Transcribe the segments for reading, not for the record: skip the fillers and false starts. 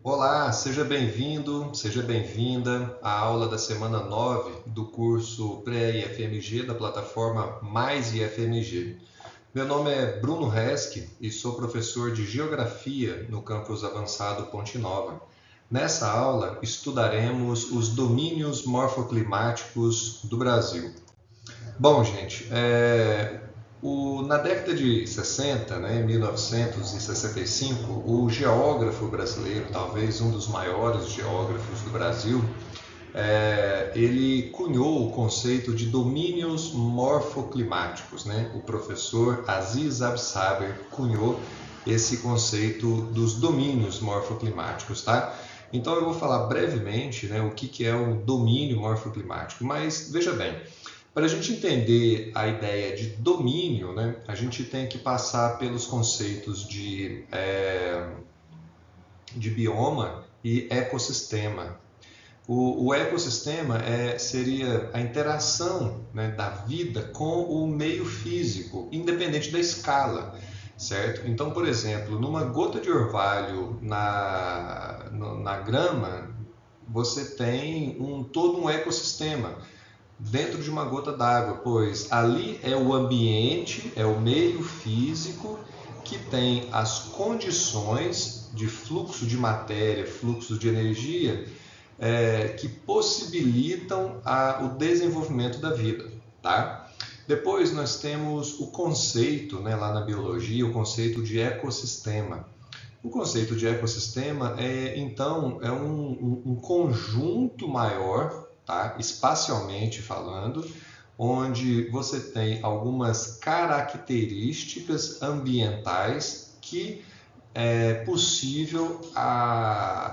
Olá, seja bem-vindo, seja bem-vinda à aula da semana 9 do curso Pré-IFMG da plataforma Mais IFMG. Meu nome é Bruno Resch e sou professor de Geografia no campus avançado Ponte Nova. Nessa aula, estudaremos os domínios morfoclimáticos do Brasil. Bom, gente, na década de 60, né, 1965, o geógrafo brasileiro, talvez um dos maiores geógrafos do Brasil, ele cunhou o conceito de domínios morfoclimáticos, né? O professor Aziz Absaber cunhou esse conceito dos domínios morfoclimáticos, tá? Então eu vou falar brevemente, né, o que é um domínio morfoclimático, mas veja bem, para a gente entender a ideia de domínio, né, a gente tem que passar pelos conceitos de bioma e ecossistema. O ecossistema seria a interação, né, da vida com o meio físico, independente da escala, certo? Então, por exemplo, numa gota de orvalho na grama, você tem todo um ecossistema dentro de uma gota d'água, pois ali é o ambiente, é o meio físico que tem as condições de fluxo de matéria, fluxo de energia, que possibilitam o desenvolvimento da vida, tá? Depois nós temos o conceito, né, lá na biologia, o conceito de ecossistema. O conceito de ecossistema então, um conjunto maior, tá? Espacialmente falando, onde você tem algumas características ambientais que é possível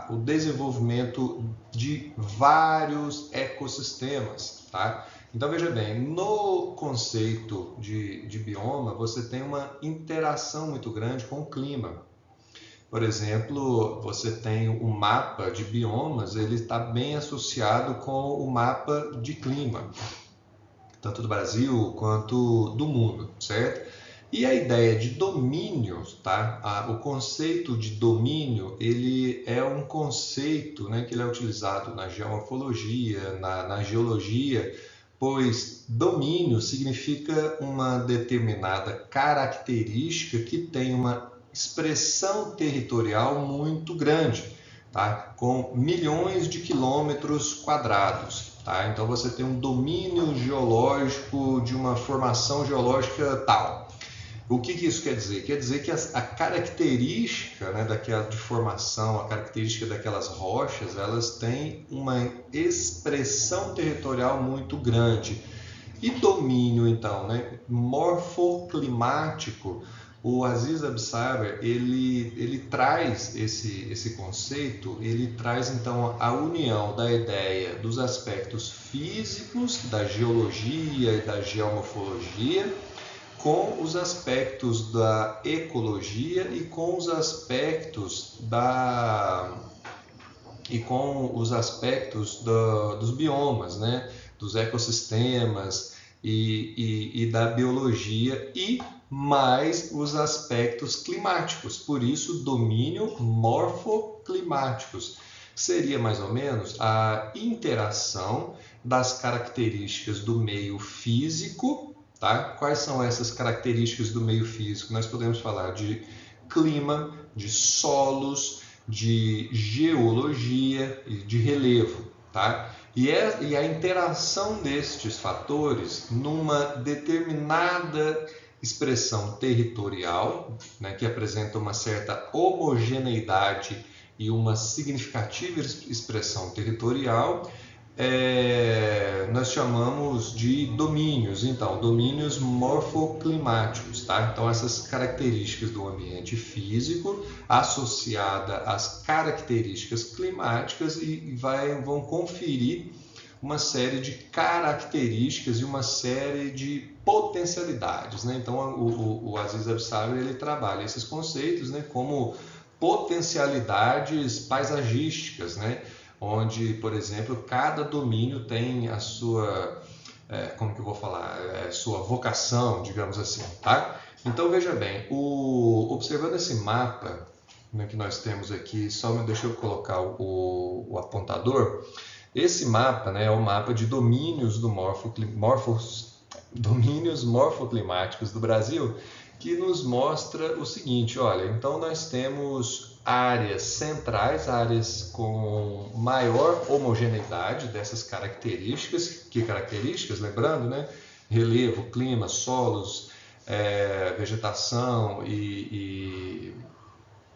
o desenvolvimento de vários ecossistemas, tá? Então veja bem, no conceito de bioma, você tem uma interação muito grande com o clima. Por exemplo, você tem um mapa de biomas, ele está bem associado com o mapa de clima, tanto do Brasil quanto do mundo, certo? E a ideia de domínio, tá? O conceito de domínio, ele é um conceito, né, que ele é utilizado na geomorfologia, na geologia, pois domínio significa uma determinada característica que tem uma expressão territorial muito grande, tá? Com milhões de quilômetros quadrados. Tá? Então você tem um domínio geológico de uma formação geológica tal. O que isso quer dizer? Quer dizer que a característica, né, daquela de formação, a característica daquelas rochas, elas têm uma expressão territorial muito grande. E domínio, então, né, morfoclimático, o Aziz Absaber, ele traz esse conceito, ele traz então a união da ideia dos aspectos físicos, da geologia e da geomorfologia, com os aspectos da ecologia e com os aspectos dos biomas, né? Dos ecossistemas e da biologia e mais os aspectos climáticos, por isso domínio morfoclimáticos. Seria mais ou menos a interação das características do meio físico, tá? Quais são essas características do meio físico? Nós podemos falar de clima, de solos, de geologia e de relevo, tá? E a interação destes fatores numa determinada expressão territorial, né, que apresenta uma certa homogeneidade e uma significativa expressão territorial, nós chamamos de domínios, então, domínios morfoclimáticos, tá? Então, essas características do ambiente físico associada às características climáticas vão conferir uma série de características e uma série de potencialidades, né? Então, o Aziz Absaber, ele trabalha esses conceitos, né, como potencialidades paisagísticas, né? Onde, por exemplo, cada domínio tem a sua, como que eu vou falar, sua vocação, digamos assim, tá? Então veja bem, observando esse mapa né, que nós temos aqui, deixa eu colocar o apontador. Esse mapa, né, é o mapa de domínios domínios morfoclimáticos do Brasil, que nos mostra o seguinte, olha, então nós temos áreas centrais, áreas com maior homogeneidade dessas características, lembrando, né? Relevo, clima, solos, vegetação e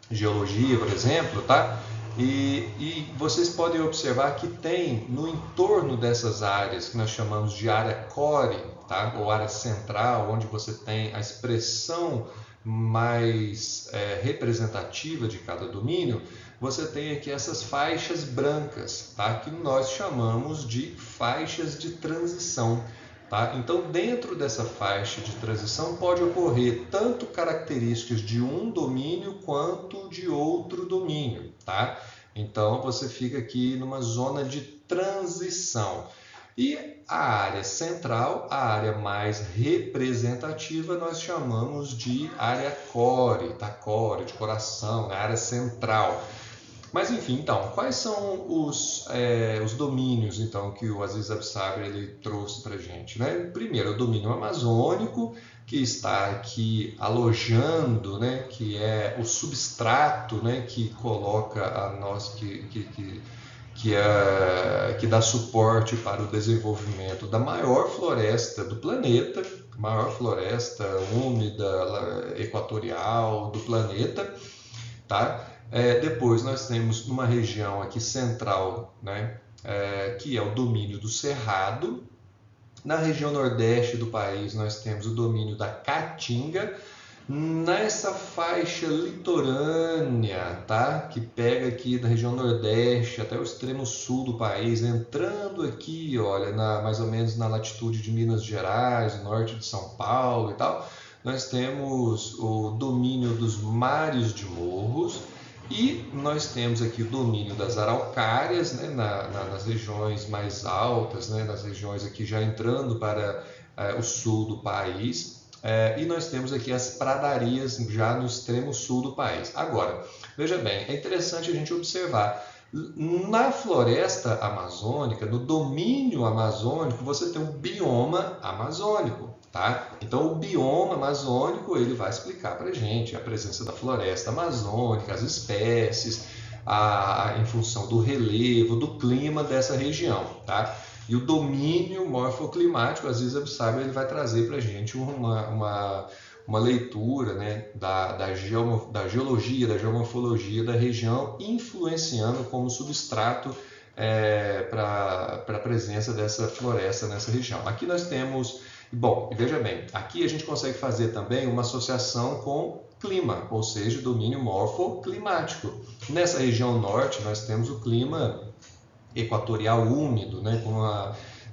geologia, por exemplo, tá? E vocês podem observar que tem no entorno dessas áreas, que nós chamamos de área core, tá? Ou área central, onde você tem a expressão mais representativa de cada domínio, você tem aqui essas faixas brancas, tá? Que nós chamamos de faixas de transição. Tá? Então, dentro dessa faixa de transição pode ocorrer tanto características de um domínio quanto de outro domínio. Tá? Então, você fica aqui numa zona de transição. E a área central, a área mais representativa, nós chamamos de área core, tá? Core, de coração, né? Área central. Mas enfim, então, quais são os domínios então, que o Aziz Absaber ele trouxe para a gente? Né? Primeiro, o domínio amazônico, que está aqui alojando, né, que é o substrato, né, que coloca a nós, que dá suporte para o desenvolvimento da maior floresta do planeta, maior floresta úmida, equatorial do planeta, tá? Depois nós temos uma região aqui central, né, que é o domínio do Cerrado. Na região nordeste do país nós temos o domínio da Caatinga. Nessa faixa litorânea, tá, que pega aqui da região nordeste até o extremo sul do país, entrando aqui, olha, mais ou menos na latitude de Minas Gerais, norte de São Paulo e tal, nós temos o domínio dos mares de morros. E nós temos aqui o domínio das araucárias, né, nas regiões mais altas, né, nas regiões aqui já entrando para o sul do país. E nós temos aqui as pradarias já no extremo sul do país. Agora, veja bem, é interessante a gente observar. Na floresta amazônica, no domínio amazônico, você tem um bioma amazônico. Tá? Então o bioma amazônico ele vai explicar para a gente a presença da floresta amazônica, as espécies, em função do relevo, do clima dessa região. Tá? E o domínio morfoclimático, às vezes Absaber ele vai trazer para a gente uma leitura, né, da geologia, da geomorfologia da região, influenciando como substrato para a presença dessa floresta nessa região. Aqui nós temos... Bom, veja bem, aqui a gente consegue fazer também uma associação com clima, ou seja, domínio morfoclimático. Nessa região norte nós temos o clima equatorial úmido, né, com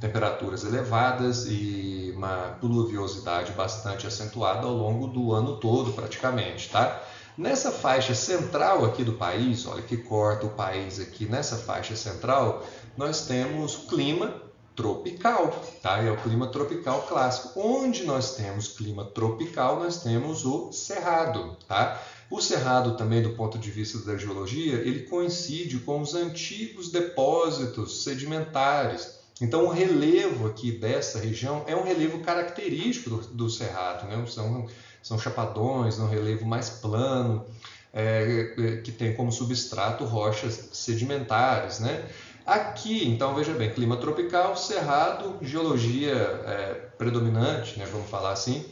temperaturas elevadas e uma pluviosidade bastante acentuada ao longo do ano todo praticamente, tá? Nessa faixa central aqui do país, olha que corta o país aqui, nessa faixa central nós temos clima tropical, tá? É o clima tropical clássico. Onde nós temos clima tropical, nós temos o Cerrado, tá? O Cerrado também, do ponto de vista da geologia, ele coincide com os antigos depósitos sedimentares. Então, o relevo aqui dessa região é um relevo característico do Cerrado, né? São chapadões, um relevo mais plano, que tem como substrato rochas sedimentares, né? Aqui, então, veja bem, clima tropical, cerrado, geologia predominante, né, vamos falar assim,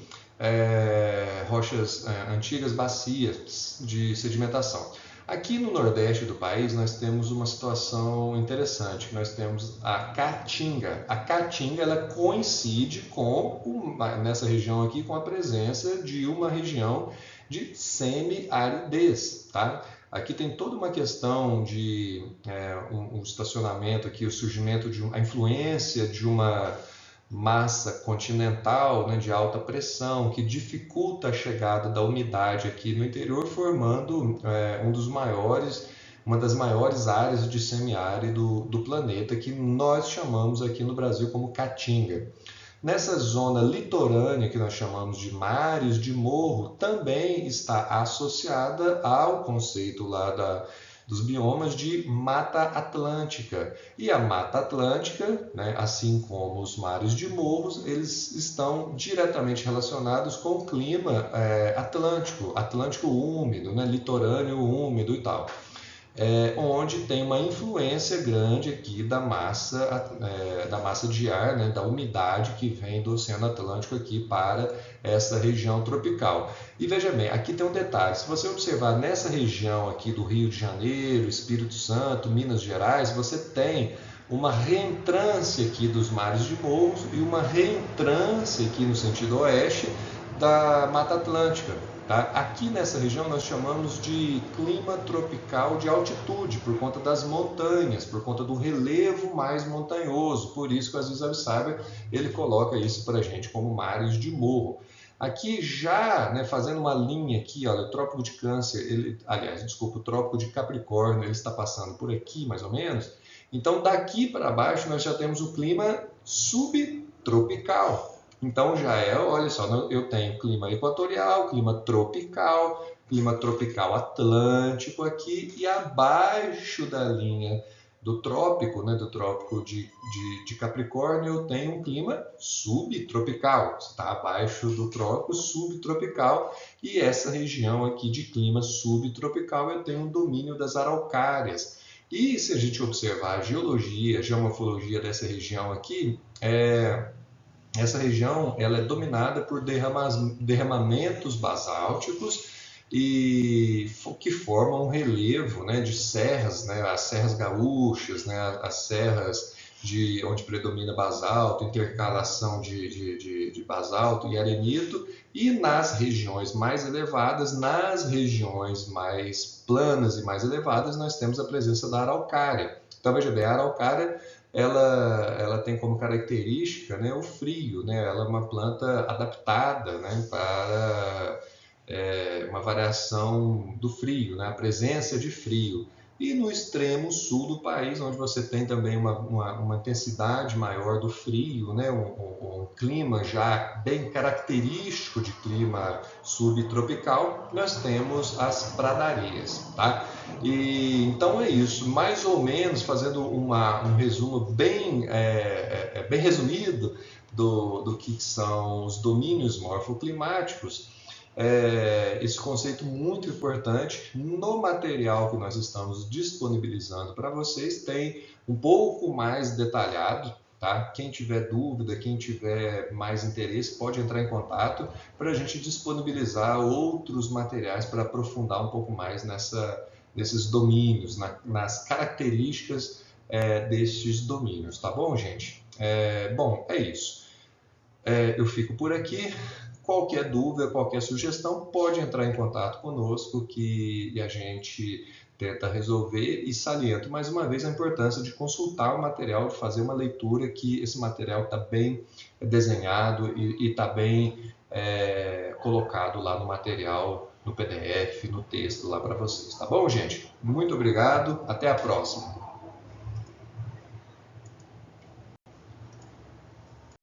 rochas antigas, bacias de sedimentação. Aqui no nordeste do país nós temos uma situação interessante, que nós temos a Caatinga. A Caatinga ela coincide nessa região aqui com a presença de uma região de semi-aridez, tá? Aqui tem toda uma questão de um estacionamento aqui, o surgimento a influência de uma massa continental, né, de alta pressão que dificulta a chegada da umidade aqui no interior, formando uma das maiores áreas de semiárido do planeta, que nós chamamos aqui no Brasil como Caatinga. Nessa zona litorânea, que nós chamamos de mares de morro, também está associada ao conceito lá dos biomas de Mata Atlântica. E a Mata Atlântica, né, assim como os mares de morros, eles estão diretamente relacionados com o clima atlântico úmido, né, litorâneo úmido e tal. Onde tem uma influência grande aqui da massa de ar, né, da umidade que vem do Oceano Atlântico aqui para essa região tropical. E veja bem, aqui tem um detalhe, se você observar nessa região aqui do Rio de Janeiro, Espírito Santo, Minas Gerais, você tem uma reentrância aqui dos mares de morros e uma reentrância aqui no sentido oeste da Mata Atlântica. Tá? Aqui nessa região nós chamamos de clima tropical de altitude, por conta das montanhas, por conta do relevo mais montanhoso. Por isso que o Aziz Abissabel ele coloca isso para a gente como mares de morro. Aqui já, né, fazendo uma linha aqui, olha, o Trópico de Câncer, o Trópico de Capricórnio, ele está passando por aqui mais ou menos. Então daqui para baixo nós já temos o clima subtropical. Então olha só, eu tenho clima equatorial, clima tropical atlântico aqui, e abaixo da linha do trópico, né, do trópico de Capricórnio, eu tenho um clima subtropical, está abaixo do trópico subtropical, e essa região aqui de clima subtropical eu tenho um domínio das araucárias. E se a gente observar a geologia, a geomorfologia dessa região aqui, essa região ela é dominada por derramamentos basálticos e que formam um relevo, né, de serras, né, as serras gaúchas, né, as serras onde predomina basalto, intercalação de basalto e arenito, e nas regiões mais elevadas, nas regiões mais planas e mais elevadas, nós temos a presença da araucária. Então veja bem, a araucária ela tem como característica, né, o frio, né? Ela é uma planta adaptada, né, para uma variação do frio, né, a presença de frio. E no extremo sul do país, onde você tem também uma intensidade maior do frio, né, um clima já bem característico de clima subtropical, nós temos as pradarias, tá? E então é isso, mais ou menos fazendo um resumo bem resumido do que são os domínios morfoclimáticos. Esse conceito muito importante no material que nós estamos disponibilizando para vocês tem um pouco mais detalhado, tá? Quem tiver dúvida, quem tiver mais interesse pode entrar em contato para a gente disponibilizar outros materiais para aprofundar um pouco mais nesses domínios, nas características destes domínios, tá bom, gente? Bom, é isso. Eu fico por aqui. Qualquer dúvida, qualquer sugestão, pode entrar em contato conosco que a gente tenta resolver, e saliento mais uma vez a importância de consultar o material, de fazer uma leitura, que esse material está bem desenhado e está bem colocado lá no material, no PDF, no texto lá para vocês. Tá bom, gente? Muito obrigado, até a próxima.